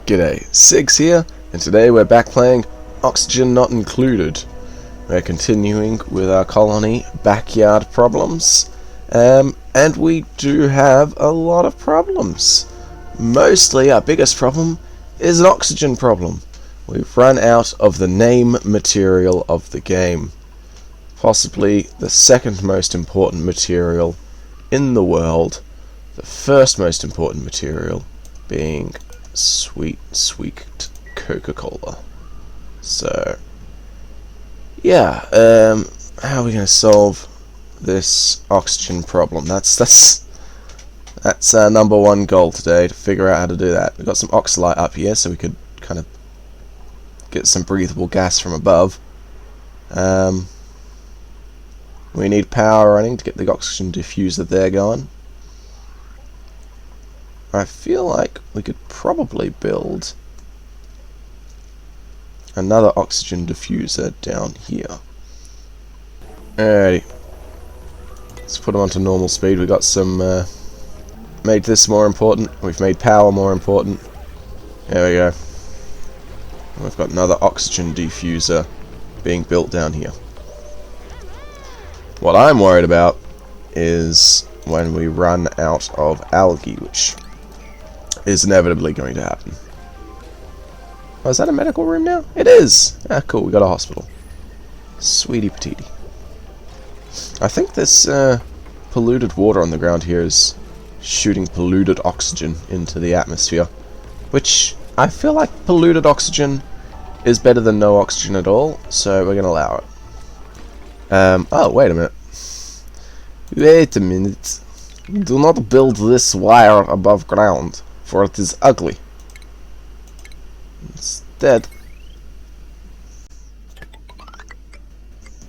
G'day, SiGGz here, and today we're back playing Oxygen Not Included. We're continuing with our colony backyard problems, and we do have a lot of problems. Mostly our biggest problem is an oxygen problem. We've run out of the name material of the game. Possibly the second most important material in the world, the first most important material being sweet Coca-Cola. So yeah, how are we going to solve this oxygen problem? That's our number one goal today, to figure out how to do that. We've got some oxalite up here, so we could kind of get some breathable gas from above. We need power running to get the oxygen diffuser there going. I feel like we could probably build another oxygen diffuser down here. Alrighty. Let's put them onto normal speed. We've got some... made this more important. We've made power more important. There we go. We've got another oxygen diffuser being built down here. What I'm worried about is when we run out of algae, which is inevitably going to happen. Oh, is that a medical room now? It is! Ah, cool, we got a hospital. Sweetie patootie. I think this polluted water on the ground here is shooting polluted oxygen into the atmosphere, which I feel like polluted oxygen is better than no oxygen at all, so we're going to allow it. Oh, wait a minute. Wait a minute. Do not build this wire above ground, for it is ugly. Instead,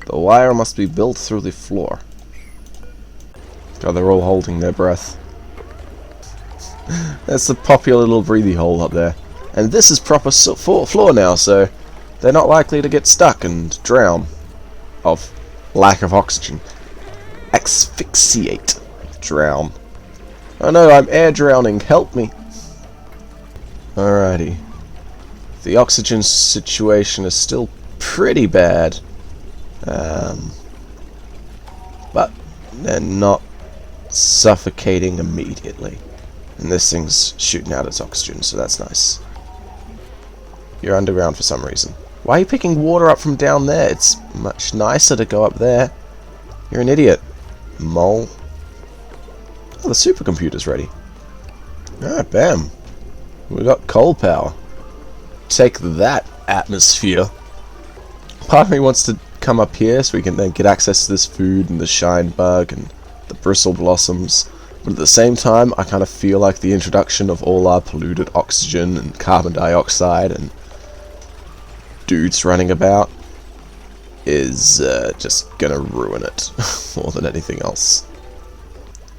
the wire must be built through the floor. God, they're all holding their breath. That's a popular little breathy hole up there. And this is proper floor now, so they're not likely to get stuck and drown of lack of oxygen. Asphyxiate. Drown. Oh no, I'm air drowning. Help me. Alrighty. The oxygen situation is still pretty bad. But they're not suffocating immediately. And this thing's shooting out its oxygen, so that's nice. You're underground for some reason. Why are you picking water up from down there? It's much nicer to go up there. You're an idiot, mole. Oh, the supercomputer's ready. Alright, bam. We got coal power. Take that, atmosphere. Part of me wants to come up here so we can then get access to this food and the shine bug and the bristle blossoms. But at the same time, I kind of feel like the introduction of all our polluted oxygen and carbon dioxide and dudes running about is just gonna ruin it more than anything else.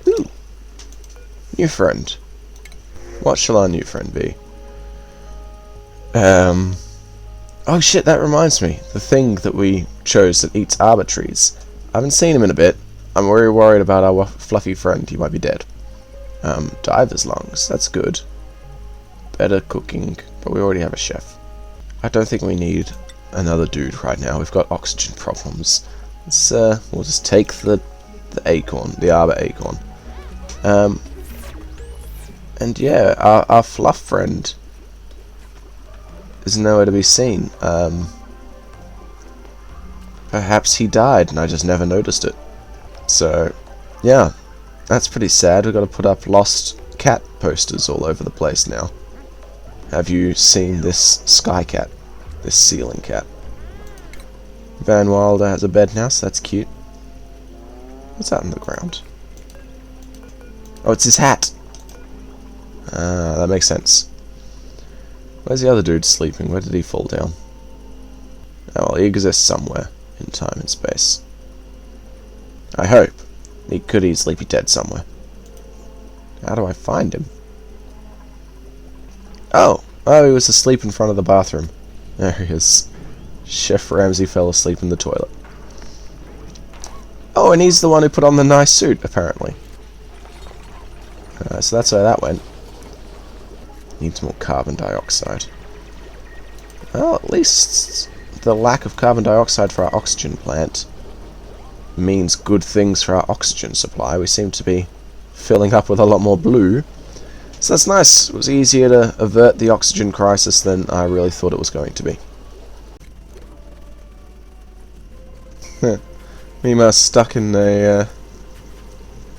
Ooh. New friend. What shall our new friend be? Oh shit, that reminds me. The thing that we chose that eats arbor trees. I haven't seen him in a bit. I'm very worried about our fluffy friend. He might be dead. Diver's lungs. That's good. Better cooking. But we already have a chef. I don't think we need another dude right now. We've got oxygen problems. Let's, we'll just take the acorn. The arbor acorn. And yeah, our fluff friend is nowhere to be seen. Perhaps he died and I just never noticed it. So, yeah, that's pretty sad. We've got to put up lost cat posters all over the place now. Have you seen this sky cat? This ceiling cat? Van Wilder has a bed now, so that's cute. What's that on the ground? Oh, it's his hat! Ah, that makes sense. Where's the other dude sleeping? Where did he fall down? Oh, well, he exists somewhere in time and space. I hope. He could easily be dead somewhere. How do I find him? Oh! Oh, he was asleep in front of the bathroom. There he is. Chef Ramsay fell asleep in the toilet. Oh, and he's the one who put on the nice suit, apparently. So that's where that went. Needs more carbon dioxide. Well, at least the lack of carbon dioxide for our oxygen plant means good things for our oxygen supply. We seem to be filling up with a lot more blue. So that's nice. It was easier to avert the oxygen crisis than I really thought it was going to be. Mima's stuck in a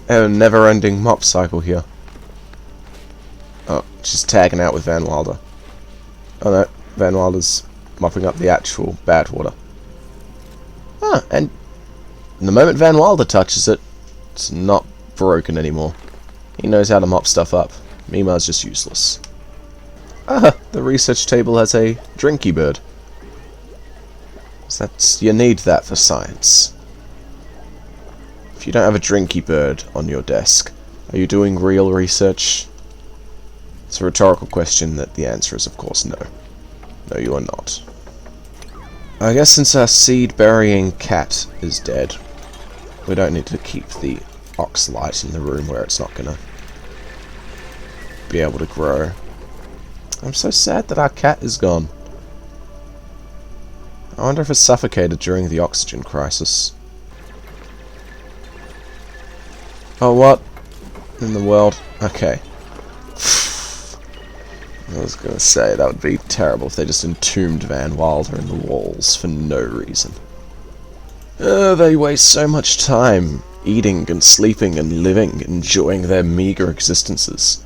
never-ending mop cycle here. Oh, she's tagging out with Van Wilder. Oh no, Van Wilder's mopping up the actual bad water. Ah, and the moment Van Wilder touches it, it's not broken anymore. He knows how to mop stuff up. Mima's just useless. Ah, the research table has a drinky bird. So you need that for science. If you don't have a drinky bird on your desk, are you doing real research? It's a rhetorical question that the answer is of course no. No, you are not. I guess since our seed-burying cat is dead, we don't need to keep the ox light in the room where it's not gonna be able to grow. I'm so sad that our cat is gone. I wonder if it suffocated during the oxygen crisis. Oh, what in the world? Okay. I was going to say, that would be terrible if they just entombed Van Wilder in the walls for no reason. They waste so much time eating and sleeping and living, enjoying their meager existences.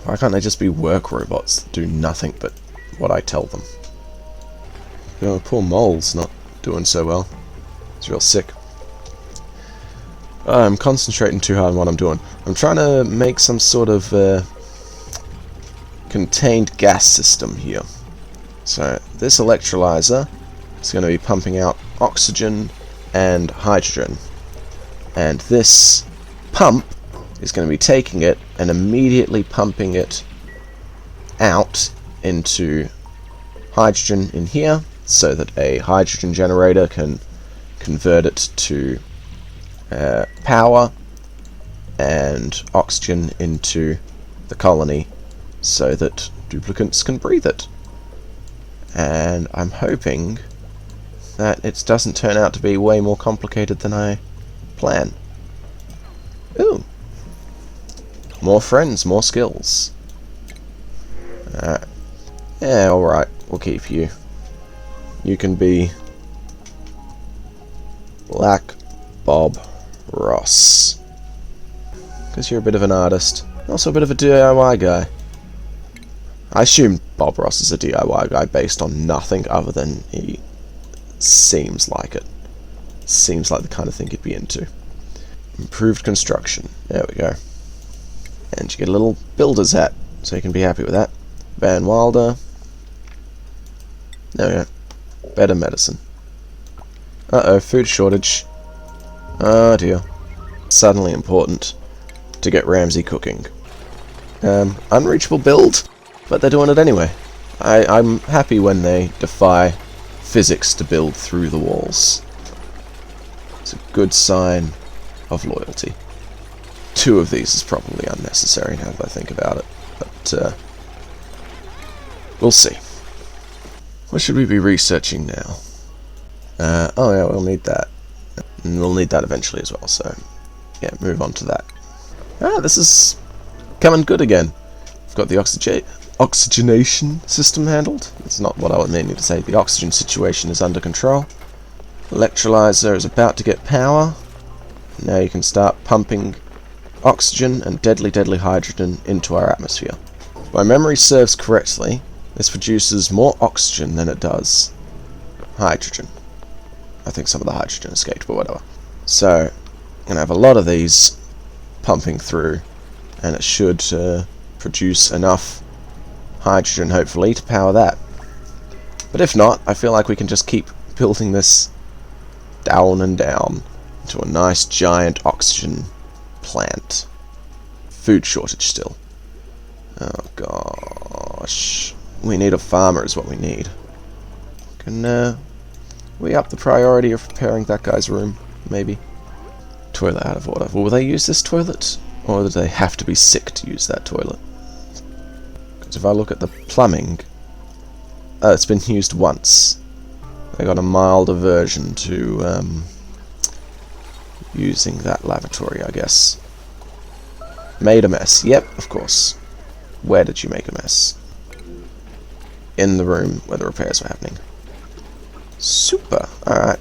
Why can't they just be work robots that do nothing but what I tell them? Oh, poor Mole's not doing so well. He's real sick. I'm concentrating too hard on what I'm doing. I'm trying to make some sort of contained gas system here. So this electrolyzer is going to be pumping out oxygen and hydrogen. And this pump is going to be taking it and immediately pumping it out into hydrogen in here, so that a hydrogen generator can convert it to power, and oxygen into the colony so that duplicates can breathe it. And I'm hoping that it doesn't turn out to be way more complicated than I plan. Ooh. More friends, more skills. Yeah, alright, we'll keep you. You can be Black Bob Ross. Because you're a bit of an artist. Also a bit of a DIY guy. I assume Bob Ross is a DIY guy based on nothing other than he seems like it. Seems like the kind of thing he'd be into. Improved construction. There we go. And you get a little builder's hat, so you can be happy with that. Van Wilder. There we go. Better medicine. Uh-oh, food shortage. Oh dear. Suddenly important to get Ramsey cooking. Unreachable build, but they're doing it anyway. I'm happy when they defy physics to build through the walls. It's a good sign of loyalty. 2 of these is probably unnecessary now that I think about it, but we'll see. What should we be researching now? Oh yeah, we'll need that. And we'll need that eventually as well, so yeah, move on to that. Ah, this is coming good again. I've got the oxygenation system handled. That's not what I was meaning to say. The oxygen situation is under control. Electrolyzer is about to get power. Now you can start pumping oxygen and deadly hydrogen into our atmosphere. If my memory serves correctly, this produces more oxygen than it does hydrogen. I think some of the hydrogen escaped, but whatever. So, I'm going to have a lot of these pumping through, and it should produce enough hydrogen, hopefully, to power that. But if not, I feel like we can just keep building this down and down into a nice giant oxygen plant. Food shortage still. Oh gosh. We need a farmer is what we need. Can we up the priority of repairing that guy's room, maybe? Toilet out of order. Will they use this toilet? Or do they have to be sick to use that toilet? if I look at the plumbing, it's been used once. They got a mild aversion to using that lavatory, I guess. Made a mess. Yep, of course. Where did you make a mess? In the room where the repairs were happening. Super. Alright.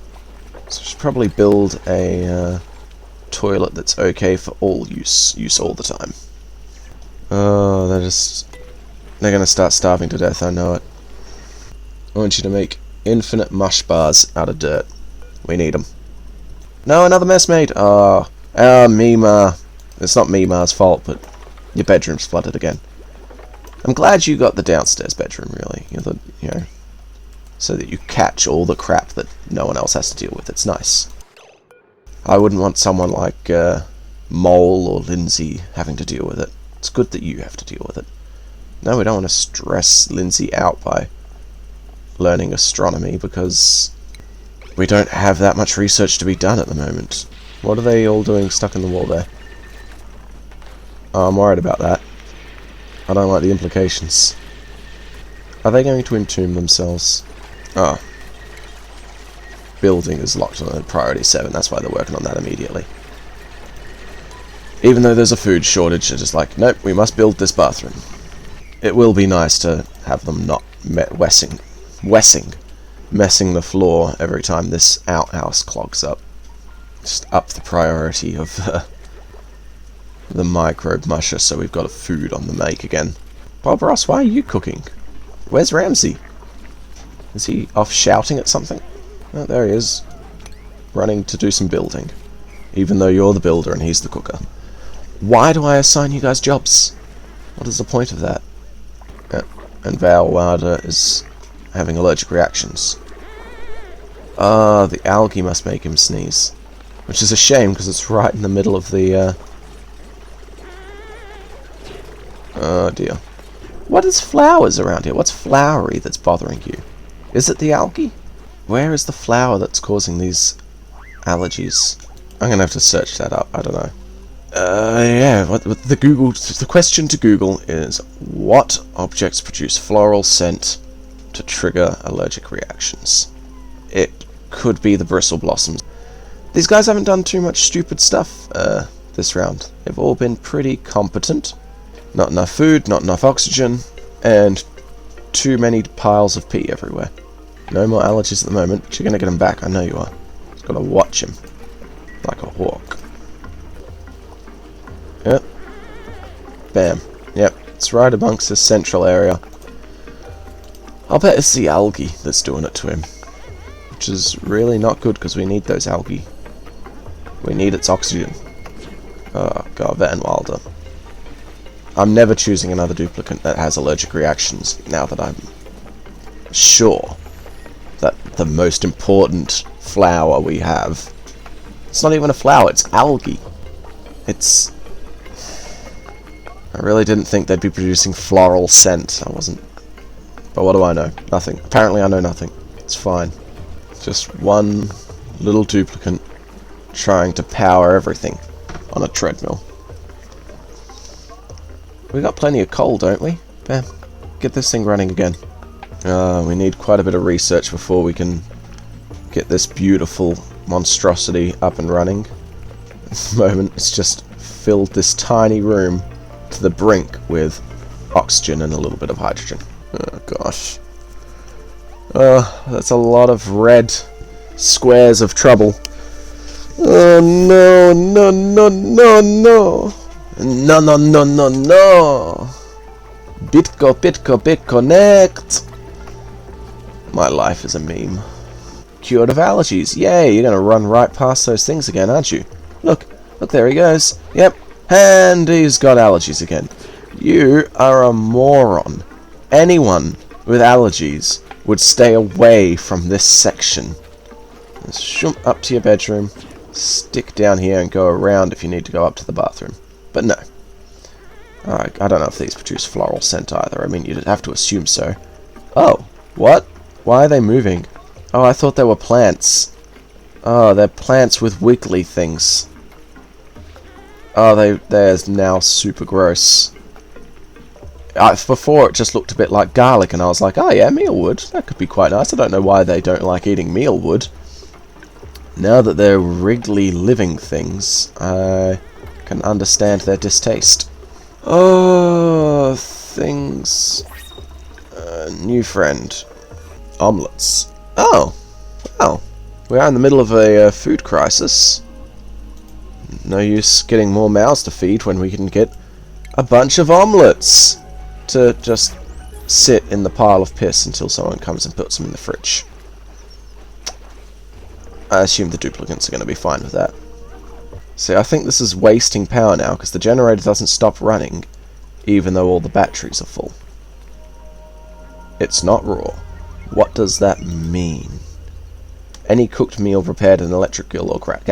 So I should probably build a toilet that's okay for all use all the time. Oh, they're gonna start starving to death, I know it. I want you to make infinite mush bars out of dirt. We need them. No, another messmate! Mima. It's not Mima's fault, but your bedroom's flooded again. I'm glad you got the downstairs bedroom, really. So that you catch all the crap that no one else has to deal with. It's nice. I wouldn't want someone like Mole or Lindsay having to deal with it. It's good that you have to deal with it. No, we don't want to stress Lindsay out by learning astronomy, because we don't have that much research to be done at the moment. What are they all doing stuck in the wall there? Oh, I'm worried about that. I don't like the implications. Are they going to entomb themselves? Oh. Building is locked on priority 7, that's why they're working on that immediately. Even though there's a food shortage, they're just like, nope, we must build this bathroom. It will be nice to have them not messing the floor every time this outhouse clogs up. Just up the priority of the microbe musher, so we've got a food on the make again. Bob Ross, why are you cooking? Where's Ramsey? Is he off shouting at something? Oh, there he is. Running to do some building. Even though you're the builder and he's the cooker. Why do I assign you guys jobs? What is the point of that? And Valwada is having allergic reactions. Ah, the algae must make him sneeze. Which is a shame, because it's right in the middle of the... Oh dear. What is flowers around here? What's flowery that's bothering you? Is it the algae? Where is the flower that's causing these allergies? I'm gonna have to search that up. I don't know. Yeah. The question to Google is, what objects produce floral scent to trigger allergic reactions? It could be the bristle blossoms. These guys haven't done too much stupid stuff this round. They've all been pretty competent. Not enough food, not enough oxygen, and too many piles of pee everywhere. No more allergies at the moment, but you're going to get them back, I know you are. Just got to watch him. Like a hawk. Yep. Bam. Yep, it's right amongst this central area. I'll bet it's the algae that's doing it to him. Which is really not good, because we need those algae. We need its oxygen. Oh god, Vettenwalder. I'm never choosing another duplicate that has allergic reactions, now that I'm sure that the most important flower we have... It's not even a flower, it's algae. It's... I really didn't think they'd be producing floral scent. I wasn't... But what do I know? Nothing. Apparently I know nothing. It's fine. Just one little duplicate trying to power everything on a treadmill. We got plenty of coal, don't we? Bam. Get this thing running again. We need quite a bit of research before we can get this beautiful monstrosity up and running. At the moment, it's just filled this tiny room to the brink with oxygen and a little bit of hydrogen. Oh, gosh. That's a lot of red squares of trouble. Oh, no, no, no, no, no. No, no, no, no, no. Bitco, connect. My life is a meme. Cured of allergies. Yay, you're going to run right past those things again, aren't you? Look, there he goes. Yep, and he's got allergies again. You are a moron. Anyone with allergies would stay away from this section. Just shoot up to your bedroom, stick down here and go around if you need to go up to the bathroom. But no. I don't know if these produce floral scent either. I mean, you'd have to assume so. Oh, what? Why are they moving? Oh, I thought they were plants. Oh, they're plants with wiggly things. Oh, they're now super gross. Before it just looked a bit like garlic, and I was like, oh yeah, mealwood, that could be quite nice. I don't know why they don't like eating mealwood. Now that they're wriggly living things, I can understand their distaste. Oh, things. New friend. Omelets. Oh, well, we are in the middle of a food crisis. No use getting more mouths to feed when we can get a bunch of omelets to just sit in the pile of piss until someone comes and puts them in the fridge. I assume the duplicates are going to be fine with that. See, I think this is wasting power now, because the generator doesn't stop running, even though all the batteries are full. It's not raw. What does that mean? Any cooked meal prepared in electric grill or crack.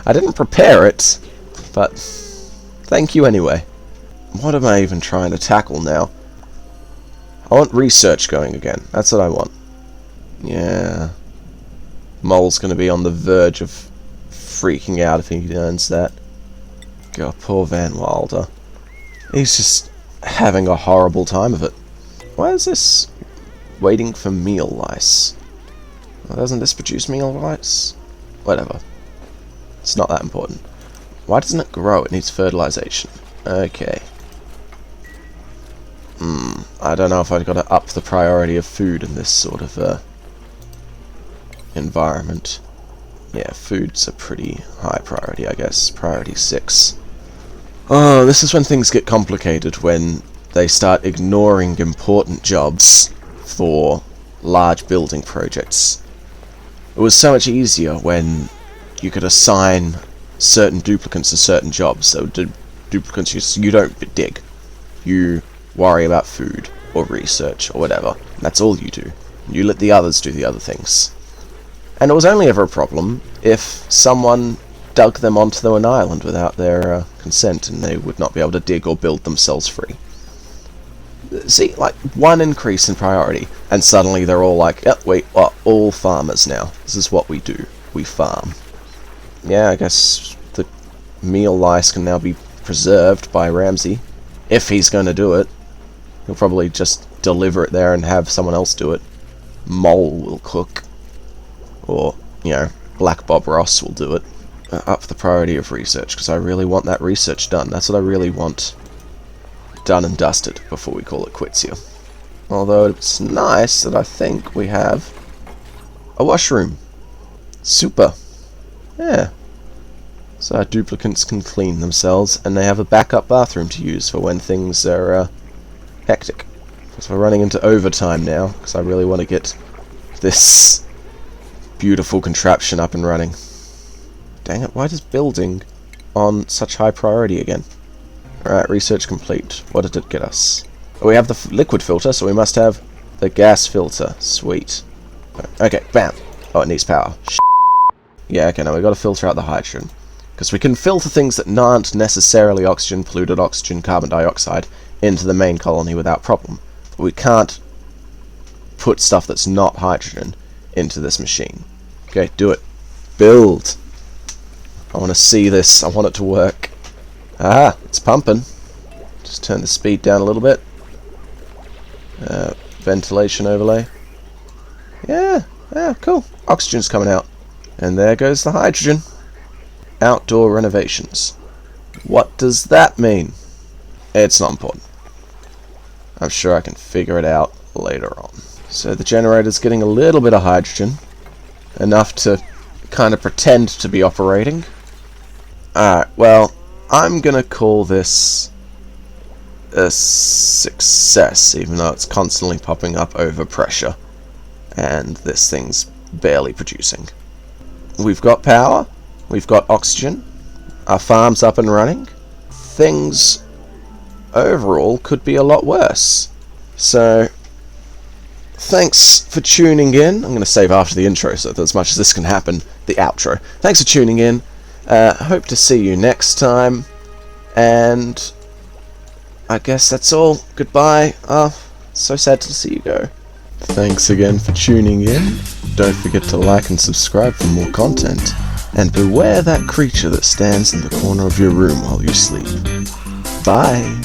I didn't prepare it, but thank you anyway. What am I even trying to tackle now? I want research going again. That's what I want. Yeah. Mole's going to be on the verge of freaking out if he learns that. God, poor Van Wilder. He's just having a horrible time of it. Why is this waiting for meal lice? Well, doesn't this produce meal lice? Whatever. It's not that important. Why doesn't it grow? It needs fertilization. Okay. I don't know if I've got to up the priority of food in this sort of environment. Yeah, food's a pretty high priority, I guess. Priority 6. Oh, this is when things get complicated, when they start ignoring important jobs for large building projects. It was so much easier when you could assign certain duplicates to certain jobs. So duplicates, you don't dig. You worry about food or research or whatever. That's all you do. You let the others do the other things. And it was only ever a problem if someone dug them onto an island without their consent, and they would not be able to dig or build themselves free. See, like, one increase in priority, and suddenly they're all like, oh, we are all farmers now. This is what we do. We farm. Yeah, I guess the meal lice can now be preserved by Ramsey. If he's going to do it. He'll probably just deliver it there and have someone else do it. Mole will cook. Or, you know, Black Bob Ross will do it. Up the priority of research, because I really want that research done. That's what I really want done and dusted before we call it quits here. Although it's nice that I think we have a washroom. Super. Yeah. So our duplicates can clean themselves, and they have a backup bathroom to use for when things are hectic. So we're running into overtime now, because I really want to get this beautiful contraption up and running. Dang it, why does building on such high priority again? Alright, research complete. What did it get us? Oh, we have the liquid filter, so we must have the gas filter. Sweet. Okay, bam. Oh, it needs power. Yeah, okay, now we've got to filter out the hydrogen. Because we can filter things that aren't necessarily oxygen, polluted oxygen, carbon dioxide into the main colony without problem. But we can't put stuff that's not hydrogen into this machine. Okay, do it. Build. I want to see this. I want it to work. Ah, it's pumping. Just turn the speed down a little bit. Ventilation overlay. Yeah, cool. Oxygen's coming out. And there goes the hydrogen. Outdoor renovations. What does that mean? It's not important. I'm sure I can figure it out later on. So the generator's getting a little bit of hydrogen. Enough to kind of pretend to be operating. Alright, well, I'm gonna call this a success, even though it's constantly popping up over pressure. And this thing's barely producing. We've got power. We've got oxygen. Our farm's up and running. Things overall could be a lot worse. So, thanks for tuning in. I'm going to save after the intro so that as much as this can happen, the outro. Thanks for tuning in. Hope to see you next time. And I guess that's all. Goodbye. So sad to see you go. Thanks again for tuning in. Don't forget to like and subscribe for more content. And beware that creature that stands in the corner of your room while you sleep. Bye.